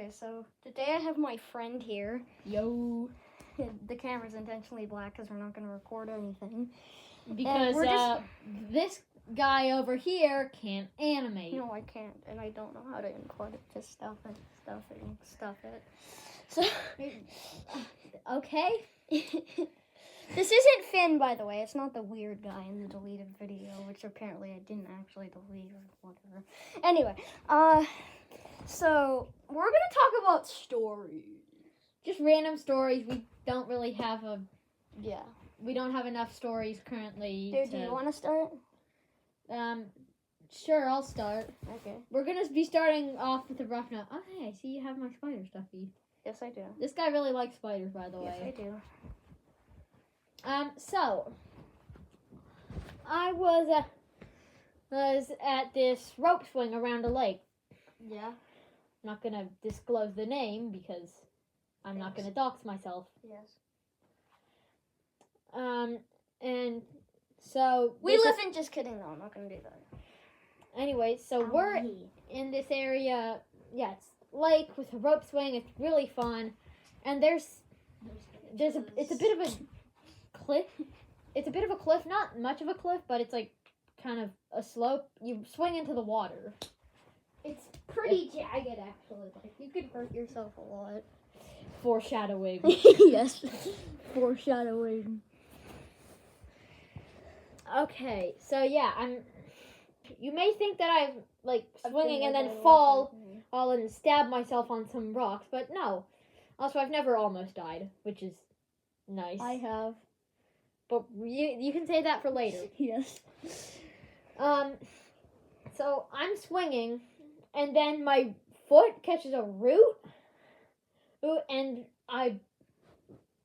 Okay, so today I have my friend here. Yo. The camera's intentionally black because we're not going to record anything. Because this guy over here can't animate. No, I can't, and I don't know how to import it. Just stuff it. So, Okay. this isn't Finn, by the way. It's not the weird guy in the deleted video, which apparently I didn't actually delete or whatever. Anyway, so we're gonna talk about stories. Just random stories. We don't really have Yeah. we don't have enough stories currently. Dude, do you want to start? Sure, I'll start. Okay. We're gonna be starting off with a rough note. Oh, hey, I see you have my spider stuffy. Yes, I do. This guy really likes spiders, by the Yes, way. I do. So I was at this rope swing around a lake. Yeah. I'm not gonna disclose the name because I'm not gonna dox myself. Yes. And so We live in. Just kidding. No, I'm not gonna do that. Anyway, so we're in this area. Yeah, it's lake with a rope swing. It's really fun, and it's a bit of a cliff. It's a bit of a cliff, not much of a cliff, but it's like kind of a slope. You swing into the water. It's pretty jagged, actually. Like, you could hurt yourself a lot. Foreshadowing. Yes. Foreshadowing. Okay, so yeah, you may think that I'm like swinging and then fall and stab myself on some rocks, but no. Also, I've never almost died, which is nice. I have. But you can say that for later. Yes. So I'm swinging, and then my foot catches a root, and I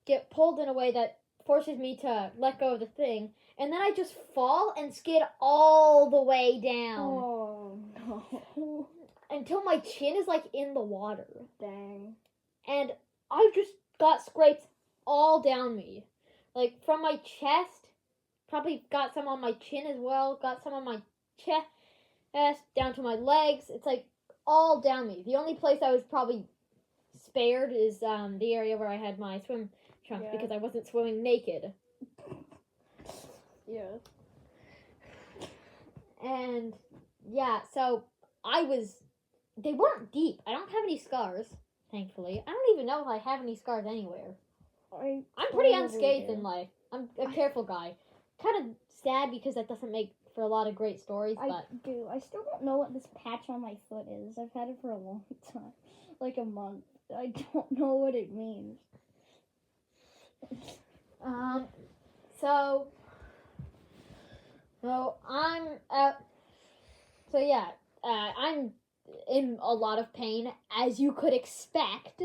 get pulled in a way that forces me to let go of the thing, and then I just fall and skid all the way down. Oh, no. Until my chin is like in the water. Dang. And I just got scrapes all down me. Like from my chest, probably got some on my chin as well, got some on my chest, down to my legs. It's like all down me. The only place I was probably spared is the area where I had my swim trunks because I wasn't swimming naked. Yeah. And yeah, so they weren't deep. I don't have any scars, thankfully. I don't even know if I have any scars anywhere. I'm pretty unscathed in life. I'm a careful guy. Kind of sad because that doesn't make for a lot of great stories, but... I still don't know what this patch on my foot is. I've had it for a long time. Like a month. I don't know what it means. So I'm I'm in a lot of pain, as you could expect.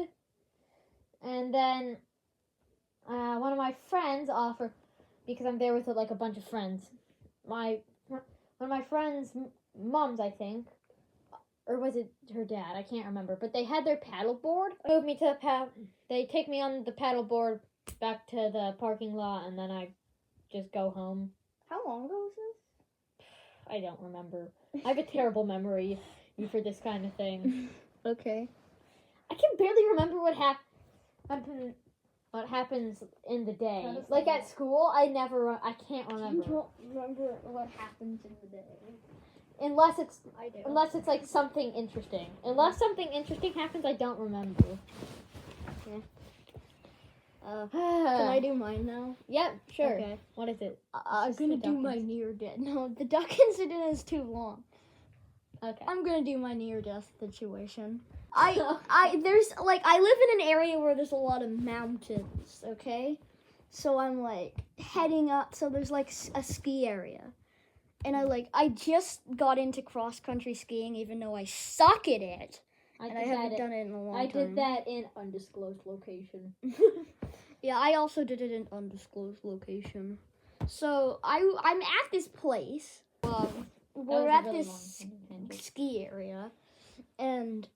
And then one of my friends offered, because I'm there with like a bunch of friends, one of my friends' moms, I think, or was it her dad? I can't remember. But they had their paddleboard. Moved me to they take me on the paddleboard back to the parking lot, and then I just go home. How long ago was this? I don't remember. I have a terrible memory for this kind of thing. Okay. I can barely remember what happens in the day. Like at school, I can't remember. You don't remember what happens in the day. Unless it's I do. Unless it's like something interesting. Unless something interesting happens, I don't remember. Can I do mine now? Yep, sure. Okay. What is it? I'm Just gonna the do duck my incident. near death. No, the duck incident is too long. Okay. I'm gonna do my near death situation. I live in an area where there's a lot of mountains, okay? So I'm like heading up, so there's like a ski area. And I just got into cross country skiing even though I suck at it. I haven't done it in a long time. I did that in undisclosed location. Yeah, I also did it in undisclosed location. So I'm at this place. We're at this ski area, and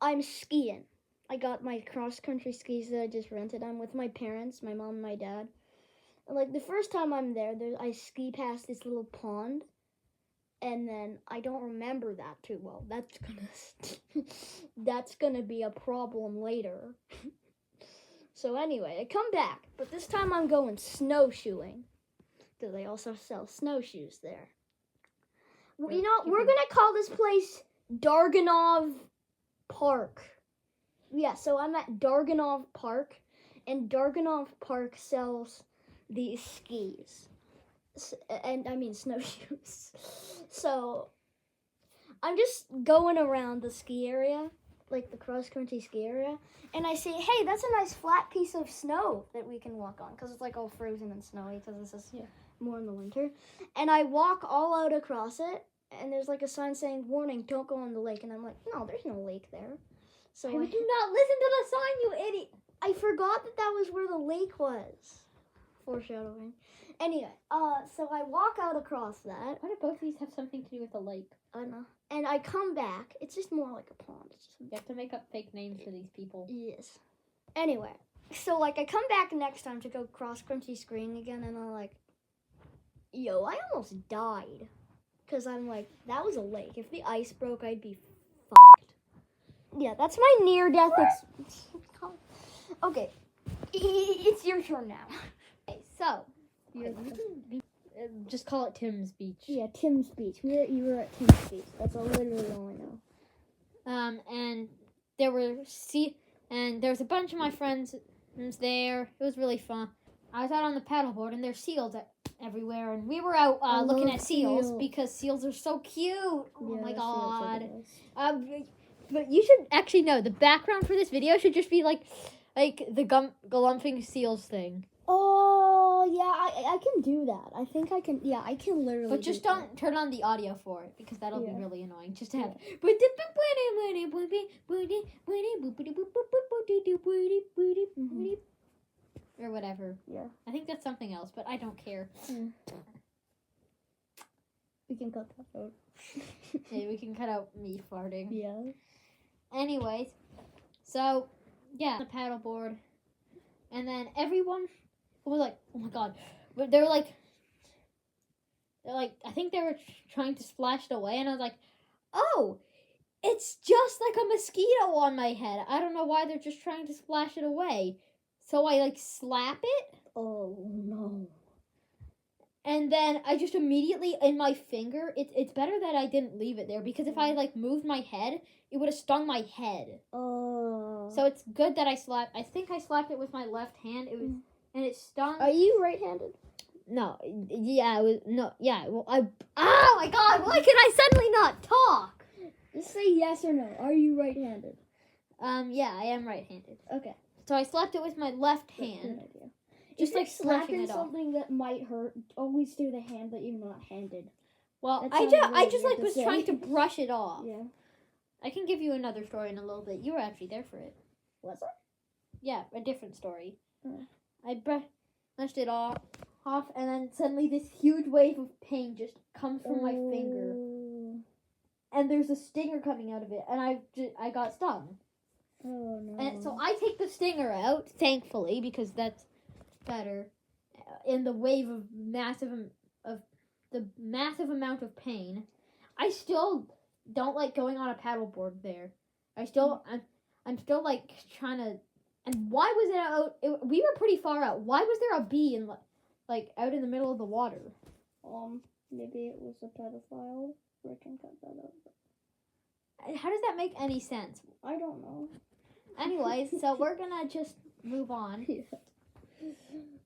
I'm skiing. I got my cross country skis that I just rented. I'm with my parents, my mom and my dad. And like the first time I'm there, I ski past this little pond, and then I don't remember that too well. That's gonna that's gonna be a problem later. So anyway, I come back, but this time I'm going snowshoeing. Do they also sell snowshoes there? You know, we're gonna call this place Darganov Park. Yeah, so I'm at Darganov Park, and Darganov Park sells these skis. And I mean snowshoes. So I'm just going around the ski area, like the cross-country ski area, and I say, hey, that's a nice flat piece of snow that we can walk on, because it's like all frozen and snowy, because this is more in the winter. And I walk all out across it, and there's like a sign saying, warning, don't go on the lake. And I'm like, no, there's no lake there. So I do not listen to the sign, you idiot. I forgot that was where the lake was. Foreshadowing. Anyway, so I walk out across that. Why do both of these have something to do with the lake? I don't know. And I come back. It's just more like a pond. It's just You have to make up fake names for these people. Yes. Anyway, so like I come back next time to go cross-country skiing again, and I'm like, yo, I almost died. Because I'm like, that was a lake. If the ice broke, I'd be fucked. Yeah, that's my near-death experience. Okay, it's your turn now. Okay, so, just call it Tim's Beach. Yeah, Tim's Beach. You were at Tim's Beach. That's literally all I know. And there was a bunch of my friends there. It was really fun. I was out on the paddleboard, and there's seals everywhere, and we were out looking at seals because seals are so cute. Oh my god! But you should actually know the background for this video should just be like the Galumping seals thing. Oh yeah, I can do that. I think I can. Yeah, I can literally. But just don't turn on the audio for it because that'll be really annoying. Just to have. Or whatever. Yeah. I think that's something else, but I don't care. We can cut that out. Yeah, we can cut out me farting. Yeah. Anyways, so, yeah, the paddleboard. And then everyone was like, oh my god. But they're like, I think they were trying to splash it away, and I was like, oh, it's just like a mosquito on my head. I don't know why they're just trying to splash it away. So I slap it. Oh no. And then I just immediately, in my finger, it's better that I didn't leave it there, because if I moved my head, it would have stung my head. Oh. So it's good that I think I slapped it with my left hand. It was, and it stung. Are you right-handed? No. Yeah, it was, no, yeah. Well, oh my god, why can I suddenly not talk? Just say yes or no. Are you right-handed? Yeah, I am right-handed. Okay. So I slapped it with my left hand. Good idea. Just if you're brushing slapping it off. something that might hurt, always do the hand that you're not handed. Well, That I sounds just really weird to was say. trying to brush it off. Yeah. I can give you another story in a little bit. You were actually there for it. Was I? Yeah, a different story. Oh. I brushed it off, and then suddenly this huge wave of pain just comes from my finger, and there's a stinger coming out of it, and I got stung. Oh no. And so I take the stinger out, thankfully, because that's better. In the wave of the massive amount of pain, I still don't like going on a paddleboard there. I'm still trying to. And why was it out? We were pretty far out. Why was there a bee out in the middle of the water? Maybe it was a pedophile. I can cut that out. How does that make any sense? I don't know. Anyways, so we're gonna just move on. Yeah.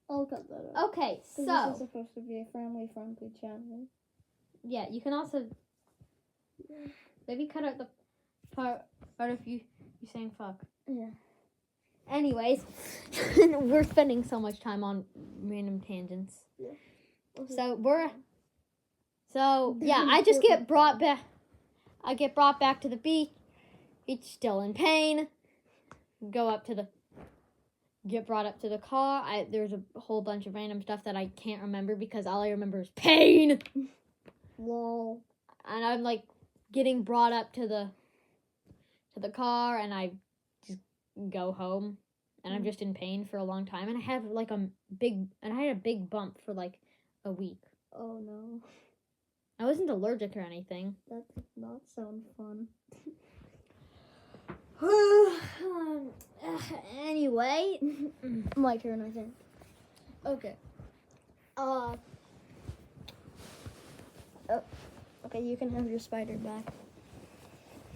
I'll cut that out. Okay, so this is supposed to be a family-friendly channel. yeah, you can also maybe cut out the part of you saying fuck. Yeah. Anyways, we're spending so much time on random tangents. Yeah. So yeah, I just get brought back. I get brought back to the beach. It's still in pain. Get brought up to the car. There's a whole bunch of random stuff that I can't remember because all I remember is pain. Lol. And I'm getting brought up to the car, and I just go home, and I'm just in pain for a long time, and I have I had a big bump for a week. Oh no. I wasn't allergic or anything. That did not sound fun. Anyway, my turn, I think. Okay. Oh, okay, you can have your spider back.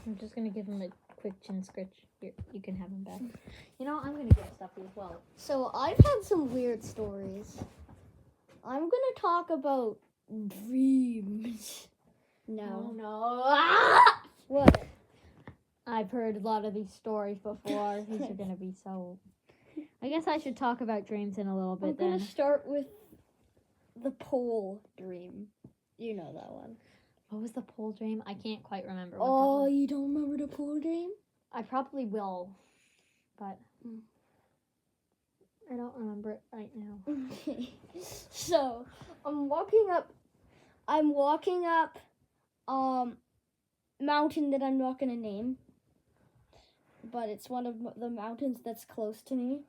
I'm just gonna give him a quick chin scratch. Here, you can have him back. You know, I'm gonna get Stuffy as well. So I've had some weird stories. I'm gonna talk about dreams. Oh No. no! What? I've heard a lot of these stories before. These are gonna be so. I guess I should talk about dreams in a little I'm bit gonna then. start with the pole dream. You know that one. What was the pole dream? I can't quite remember. What Oh, that was. you don't remember the pole dream? I probably will, but Mm. I don't remember it right now. Okay. So, I'm walking up mountain that I'm not gonna name. But it's one of the mountains that's close to me.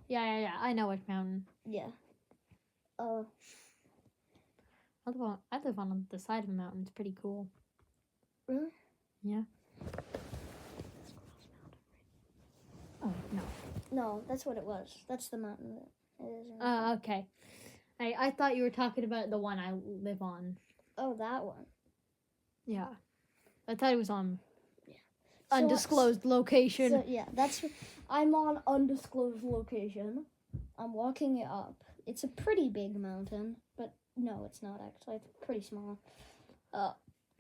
Yeah. I know which mountain. Yeah. I live on the side of a mountain. It's pretty cool. Really? Yeah. Oh no. No, that's what it was. That's the mountain that it is. Okay. I thought you were talking about the one I live on. Oh, that one. Yeah. I thought it was on So- undisclosed location. So yeah, I'm on undisclosed location. I'm walking it up. It's a pretty big mountain, but no, it's not actually. It's pretty small.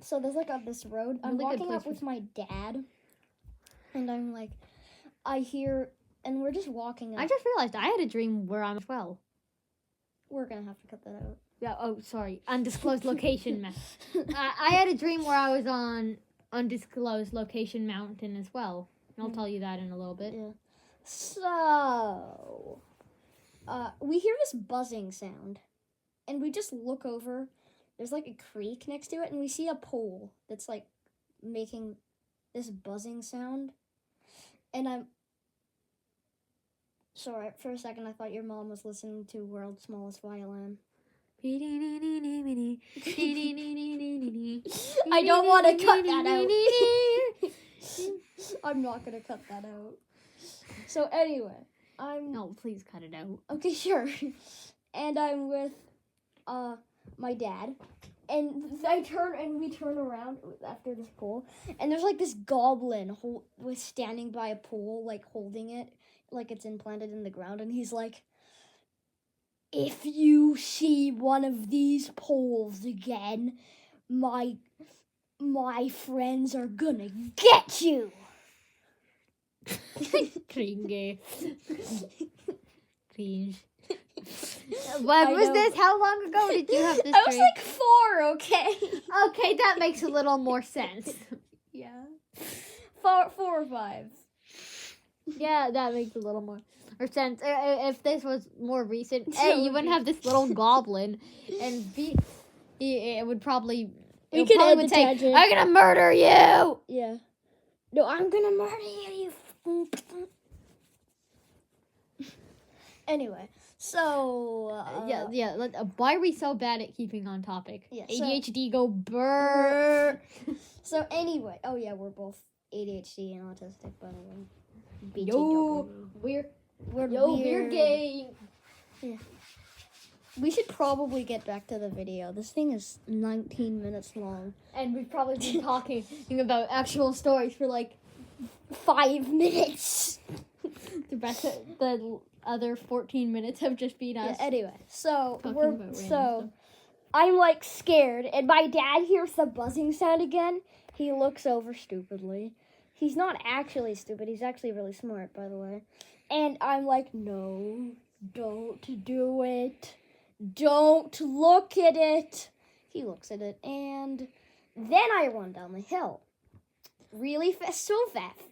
So there's like this road. I'm Really good walking place up with my dad, and I'm like, I hear, and we're just walking up. I just realized I had a dream where I'm as well. We're gonna have to cut that out. Yeah. Oh, sorry. Undisclosed location. I had a dream where I was on undisclosed location mountain as well. I'll tell you that in a little bit. Yeah. So, we hear this buzzing sound, and we just look over. There's like a creek next to it, and we see a pole that's like making this buzzing sound. And I'm sorry, for a second I thought your mom was listening to World's Smallest Violin. I don't want to cut that out. I'm not gonna cut that out. So anyway, No, please cut it out. okay, sure. And I'm with my dad. And we turn around after this pole, and there's like this goblin was standing by a pole, like holding it, like it's implanted in the ground, and he's like, "If you see one of these poles again, my friends are gonna get you." Cringe. Cringe. When was this? How long ago did you have this I was dream? like 4, okay? Okay, that makes a little more sense. Yeah. 4 or 5. Yeah, that makes a little more sense. If this was more recent, That you would wouldn't be- have this little goblin, and it would probably. We It could probably add would the say, tangent. "I'm gonna murder you." Yeah. No, I'm gonna murder you. Anyway, so Why are we so bad at keeping on topic? Yeah, so- ADHD go brrr. So anyway, oh yeah, we're both ADHD and autistic, by the way. Yo, BTW. we're weird. gay. We should probably get back to the video. This thing is 19 minutes long. And we've probably been talking about actual stories for like 5 minutes. the other 14 minutes have just been us. Yeah, anyway, so Talking we're about random stuff. I'm like scared, and my dad hears the buzzing sound again. He looks over stupidly. He's not actually stupid. He's actually really smart, by the way. And I'm like, no, don't do it. Don't look at it. He looks at it, and then I run down the hill. Really fast,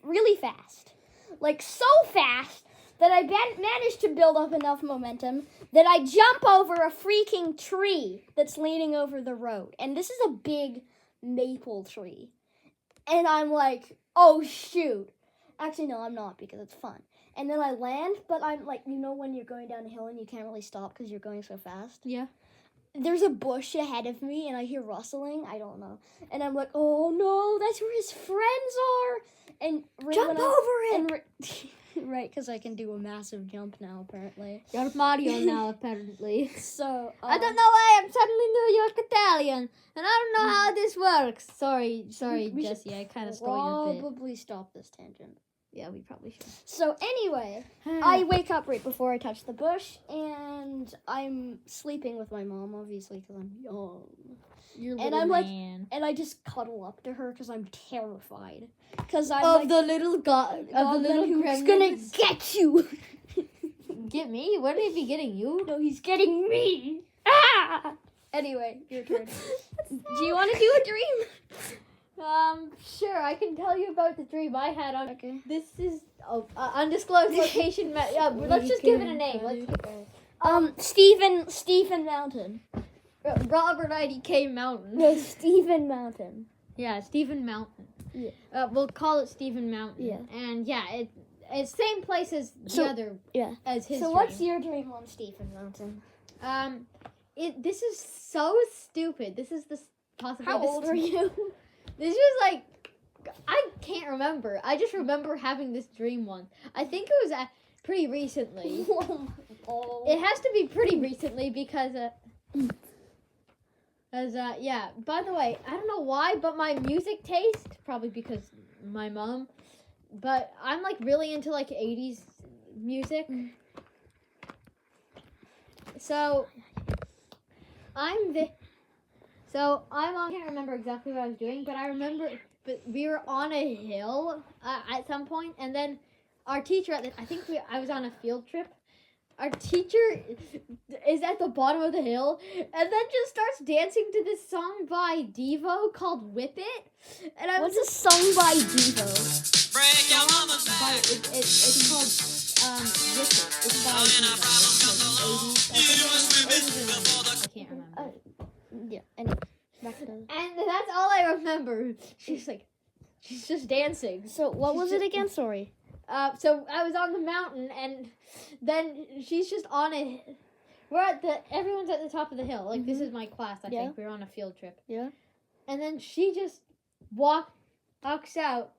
really fast. Like, so fast that I managed to build up enough momentum that I jump over a freaking tree that's leaning over the road. And this is a big maple tree. And I'm like, oh, shoot. Actually, no, I'm not, because it's fun. And then I land, but I'm like, you know when you're going down a hill and you can't really stop because you're going so fast? Yeah. There's a bush ahead of me, and I hear rustling. I don't know. And I'm like, oh, no, that's where his friends are. And Jump over it. Right, because I can do a massive jump now, apparently. You're Mario now, apparently. So, I don't know why I'm suddenly New York Italian, and I don't know how this works. Sorry, we should Jesse, I kind of stole your bit. probably stop this tangent. Yeah, we probably should. So, anyway, I wake up right before I touch the bush, and I'm sleeping with my mom, obviously, because I'm young. You're and little I'm like- man. And I just cuddle up to her because I'm terrified. Because I'm Of like, the little god, of the "Goblin little who's gremlins. gonna get you. Get me? Where did he be getting you? No, he's getting me. Ah! Anyway, your turn. Do you want to do a dream? Sure. I can tell you about the dream I had on. Okay. This is undisclosed location. Let's just give it a name. Let's give it Stephen Mountain. Robert IDK Mountain. No, Stephen Mountain. Yeah, Stephen Mountain. Yeah. We'll call it Stephen Mountain. Yeah. And yeah, it's same place as the So- other. yeah. As his. So dream. what's your dream on Stephen Mountain? This is so stupid. This is the possibly. How the old were you? This was like, I can't remember. I just remember having this dream once. I think it was pretty recently. Oh. It has to be pretty recently because, yeah. By the way, I don't know why, but my music taste, probably because my mom, but I'm like really into like 80s music. So, I can't remember exactly what I was doing, but I remember, we were on a hill at some point, and then our teacher, I was on a field trip. Our teacher is at the bottom of the hill, and then just starts dancing to this song by Devo called Whip It. And I was What's a song by Devo? Break your mama's back. it's called Whip It. It's by Devo. I can't remember. Yeah. Anyway, back to And that's all I remember. She's just dancing. So what was it again? Sorry. So I was on the mountain, and then she's just on it. Everyone's at the top of the hill. Like, this is my class, I think. We were on a field trip. Yeah. And then she just walks out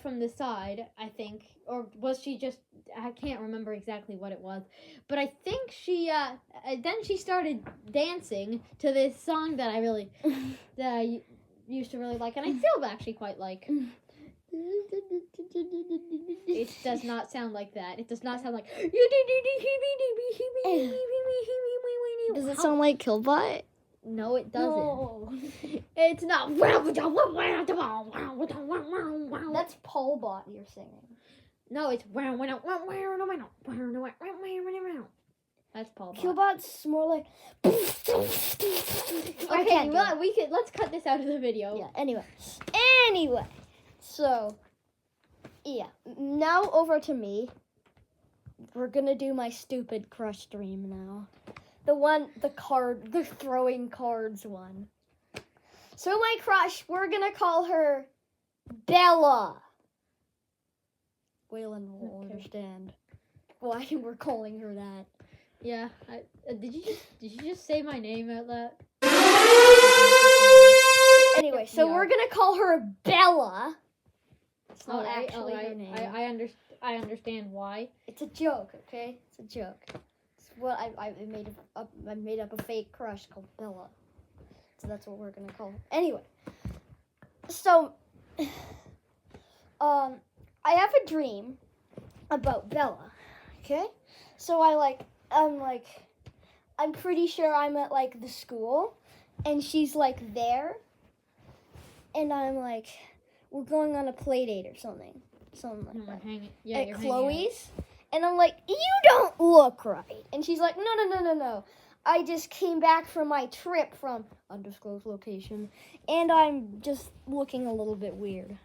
from the side, I think. Or was she just, I can't remember exactly what it was. But I think then she started dancing to this song that I used to really like, and I still actually quite like. It does not sound like that. It does not sound like. Does it sound like Killbot? No, it doesn't. No. It's not. That's Paulbot you're singing. No, it's. That's Paul. Killbot's more like. Okay, well, let's cut this out of the video. Yeah. Anyway. So, yeah. Now over to me. We're gonna do my stupid crush dream now. The throwing cards one. So my crush, we're gonna call her Bella. Waylon will understand why we're calling her that. Yeah. Did you just say my name out loud? Anyway, so Yeah. we're gonna call her Bella. It's not Alright, actually her name. I understand why. It's a joke, okay? It's a joke. It's what I made up a fake crush called Bella. So that's what we're gonna call her. Anyway, so I have a dream about Bella. Okay, so I'm pretty sure I'm at like the school, and she's like there, and I'm like, we're going on a play date or something like that. At Chloe's, and I'm like, you don't look right. And she's like, no. I just came back from my trip from undisclosed location, and I'm just looking a little bit weird.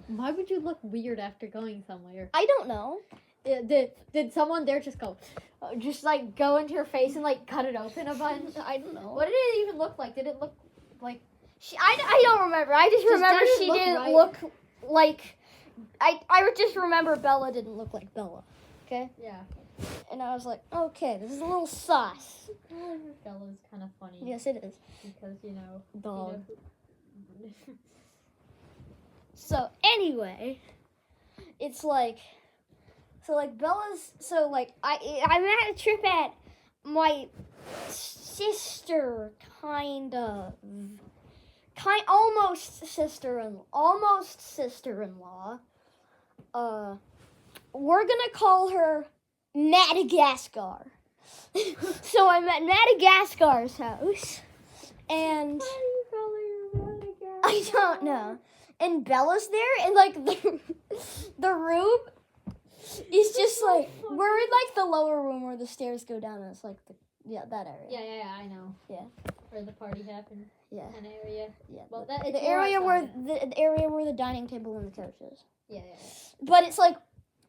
Why would you look weird after going somewhere? I don't know. Did someone there just go into your face and like cut it open a bunch? I don't know. What did it even look like? Did it look like? I don't remember. I just remember didn't she look didn't right. look like. I would just remember Bella didn't look like Bella. Okay. Yeah. And I was like, okay, this is a little sus. Bella's kind of funny. Yes, it is. Because Dog. So anyway, it's like So like Bella's so like I'm at a trip at my sister almost sister-in-law. We're gonna call her Madagascar. So I'm at Madagascar's house, and Why do you call her Madagascar? I don't know. And Bella's there, and like the room is just like we're in like the lower room where the stairs go down, and it's like that area. Yeah, I know. Yeah. Where the party happened. Yeah. An area. Yeah. Well, that it's The more area outside. the area where the dining table and the couch is. Yeah. But it's like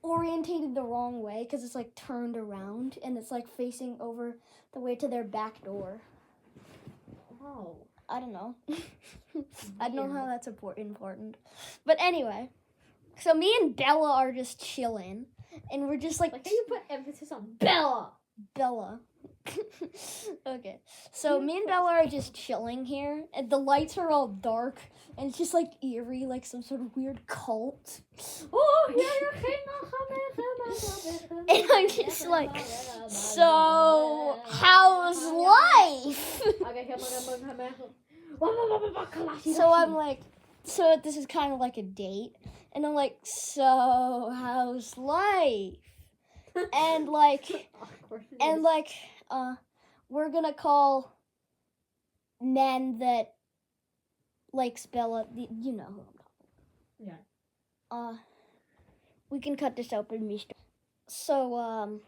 orientated the wrong way because it's like turned around and it's like facing over the way to their back door. Oh. I don't know. I don't know how that's important. But anyway, so me and Bella are just chilling, and we're just like Like how you put emphasis on Bella. Bella. Okay, so me and Bella are just chilling here, and the lights are all dark, and it's just like eerie, like some sort of weird cult. And I'm just like, so how's life? So I'm like, so this is kind of like a date, and I'm like, so how's life? And like, we're gonna call men that likes Bella. You know who I'm talking. Yeah. We can cut this open, Mister. So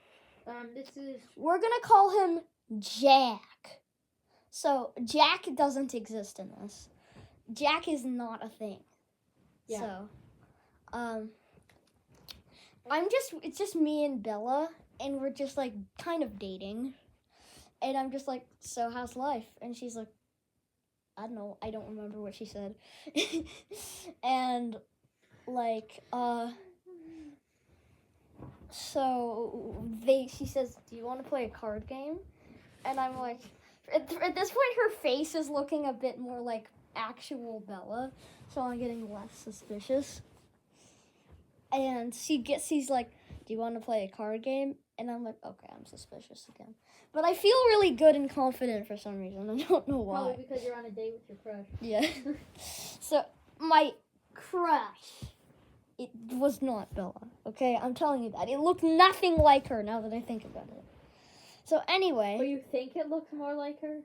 This is we're gonna call him Jack. So Jack doesn't exist in this. Jack is not a thing. Yeah. So, it's just me and Bella, and we're just like kind of dating. And I'm just like, so how's life? And she's like, I don't know, I don't remember what she said. And like, she says, do you want to play a card game? And I'm like, at this point, her face is looking a bit more like actual Bella, so I'm getting less suspicious. And she's like, do you want to play a card game? And I'm like, okay, I'm suspicious again. But I feel really good and confident for some reason. I don't know why. probably because you're on a date with your crush. Yeah. So, my crush, it was not Bella, okay? I'm telling you that. It looked nothing like her now that I think about it. So, anyway. But you think it looks more like her?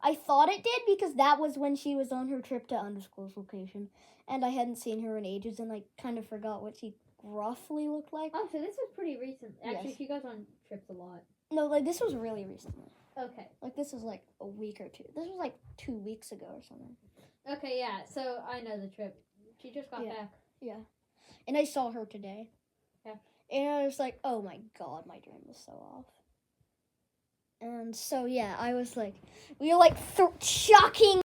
I thought it did because that was when she was on her trip to undisclosed location. And I hadn't seen her in ages, and I kind of forgot what she roughly looked like. Oh, so this was pretty recent. Actually, Yes. she goes on trips a lot. No, like, this was really recently. Okay. Like, this was like a week or two. This was like 2 weeks ago or something. Okay, yeah. So I know the trip. She just got Yeah. back. Yeah. And I saw her today. Yeah. And I was like, oh my god, my dream was so off. And so, yeah, I was like, we were like shocking